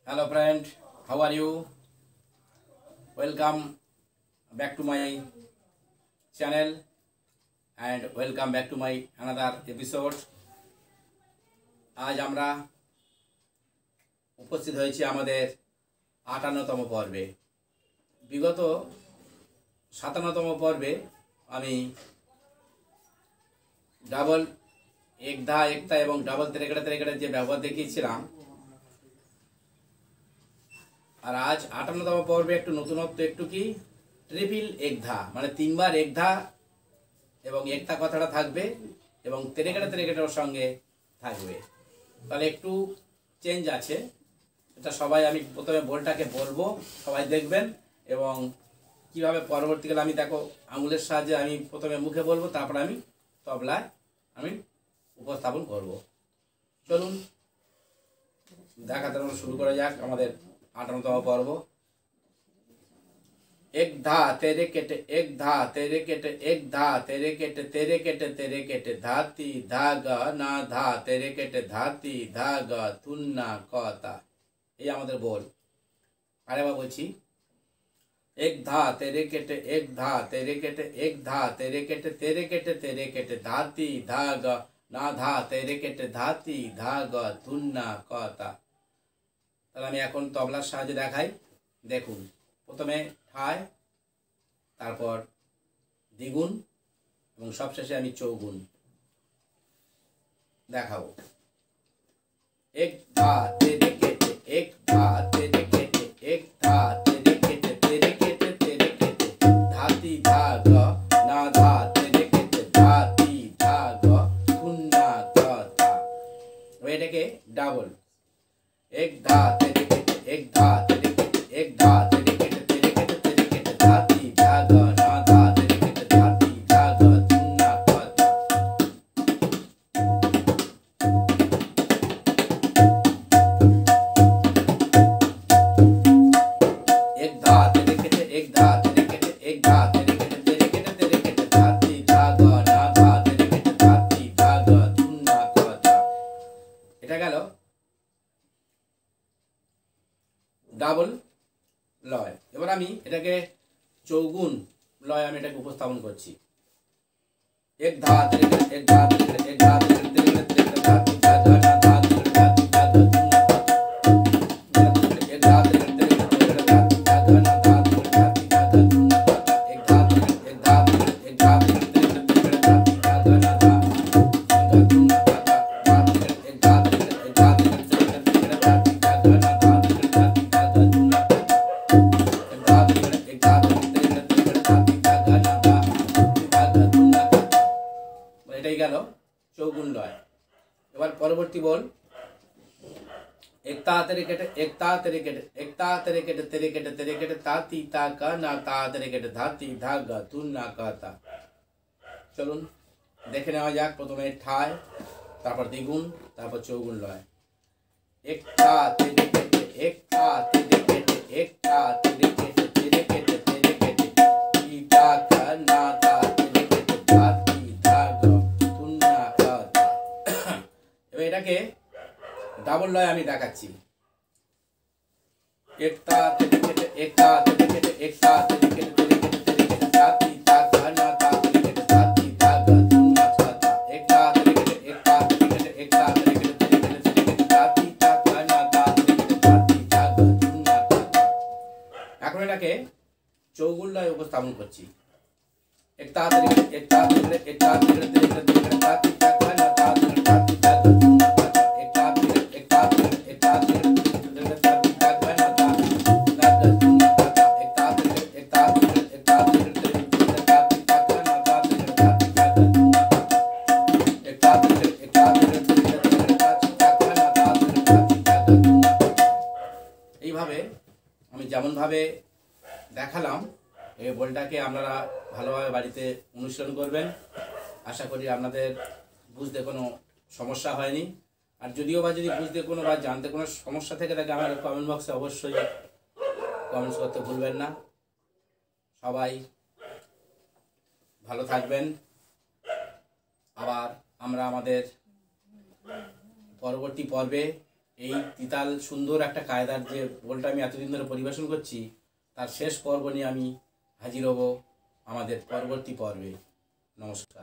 Hello friend, how are you? Welcome back to my channel and welcome back to my another episode. আজ আমরা উপস্থিত হয়েছি আমাদের ৫৮তম পর্বে। বিগত ৫৭তম পর্বে আমি ডাবল একধা একতা এবং ডাবল তেরেকেটা তেরেকেটা যে ব্যবহার দেখিয়েছিলাম, আর আজ ৫৮তম পর্বে একটু নতুনত্ব, একটু কি ট্রিপল একধা, মানে তিনবার একধা এবং একতা কথাটা থাকবে এবং তেরেকেটা তেরেকেটার সঙ্গে থাকবে। তাহলে একটু চেঞ্জ আছে, এটা সবাই আমি প্রথমে বলটাকে বলবো, সবাই দেখবেন এবং কিভাবে পরবর্তীকালে আমি দেখো আঙুলের সাহায্যে আমি প্রথমে মুখে বলবো, তারপর আমি তবলায় আমি উপস্থাপন করব। চলুন দেখাতে শুরু করা যাক আমাদের ৫৮তম পর্ব। एक धा तेरे केटे एक धा तेरे केटे एक धा तेरे केटे तेरे केटे धाती धागा ना धा तेरे केटे धाती धागा तुन्ना कता। এই আমাদের বল। আরেকবার বলছি, एक धा तेरे केटे एक धा तेरे केटे एक धा तेरे केटे धाती धागा ना धा तेरे केटे धाती धागा तुन्ना कता। তাহলে আমি এখন তবলার সাহায্যে দেখাই। দেখুন, প্রথমে ঠায়, তারপর দ্বিগুণ এবং সবশেষে আমি চৌগুণ দেখাবো। এক ধা তেরে কেটে এক ধা তেরে কেটে এক ধা তেরে কেটে ধাতি ধাগা না ধা তেরে কেটে ধাতি ধাগা তুন্না কথা। এটাকে ডাবল। এক ধা তেরে কেটে এক ধা তেরে কেটে এক ধা তেরে কেটে ধাতি ধাগা না ধা তেরে কেটে ধাতি ধাগা তুন্না কথা। एक धा तेरे केटे एक धा तेरे केटे एक धा तेरे केटे धाती धागा ना धा तेरे केटे धाती धागा तुन्ना কথা। এটা গেল ডাবল লয়। এবার আমি এটাকে চৌগুণ লয় আমি এটাকে উপস্থাপন করছি। এক ধা তেরে কেটে এক ধা তেরে কেটে এক ধা তেরে কেটে ধাতি ধাগা না धा तेरे ধাতি ধাগা তুন্না কথা। एक धा तेरे केटे ধাতি ধাগা না धा तेरे ধাতি ধাগা তুন্না কথা। एक धा तेरे एक धा तेरे एक धा तेरे ধাতি ধাগা না धा ধাগা তুন্না কথা। धा तेरे एक धा तेरे एक धा तेरे ধাতি ধাগা না धा तेरे ধাতি ধাগা তুন্না কথা। एक धा तेरे एक धा तेरे ধাতি ধাগা না धा ধাগা তুন্না কথা। এটাই গেল চৌগুণ লয়। এবার পরবর্তী বল, एकता तेरे केटे एकता तेरे केटे एकता तेरे केटे ताती ताका ना ता तेरे केटे धाती धागा तुन्ना कहता। চলুন দেখে নেওয়া যাক। প্রথমে ঠায়, তারপর দ্বিগুণ, তারপর চৌগুণ লয়। एकता तेरे केटे एकता तेरे केटे एकता तेरे केटे ती ताका ना ता तेरे केटे धाती धागा तुन्ना कहता। এবার এটাকে ডাবল লয় আমি দেখাচ্ছি। एकता तेरे केटे एकता तेरे केटे एकता तेरे केटे धाती धागा ना ता तेरे केटे धाती धागा तुन्ना कहता। एकता तेरे केटे एकता तेरे केटे एकता तेरे केटे धाती धागा ना ता तेरे केटे धाती धागा तुन्ना कहता। এখন এটাকে চৌগুণ লয় উপস্থাপন করছি। एकता तेरे केटे एकता तेरे केटे एकता तेरे केटे धाती धागा ना ता तेरे धाती धागा तुन्ना कहता। एकता तेरे एकता तेरे एकता तेरे केटे धाती धागा ना ता धागा तुन्ना कहता। एकता तेरे एकता तेरे एकता तेरे केटे धाती धागा ना ता तेरे धाती धागा तुन्ना कहता। एकता तेरे एकता तेरे केटे धाती धागा ना ता तेरे धाती धागा तुन्ना कहता। এইভাবে আমি যেমনভাবে দেখালাম, এই বলটাকে আপনারা ভালোভাবে বাড়িতে অনুশীলন করবেন। আশা করি আপনাদের বুঝতে কোনো সমস্যা হয়নি। আর যদিও বা যদি বুঝতে কোনো বা জানতে কোনো সমস্যা থেকে থাকে, আমার কমেন্ট বক্সে অবশ্যই কমেন্টস করতে ভুলবেন না। সবাই ভালো থাকবেন। আবার আমরা আমাদের পরবর্তী পর্বে এই তিতাল সুন্দর একটা কায়দার যে বোলটা আমি এতদিন ধরে পরিবেশন করছি তার শেষ পর্ব নিয়ে আমি হাজির হব আমাদের পরবর্তী পর্বে। নমস্কার।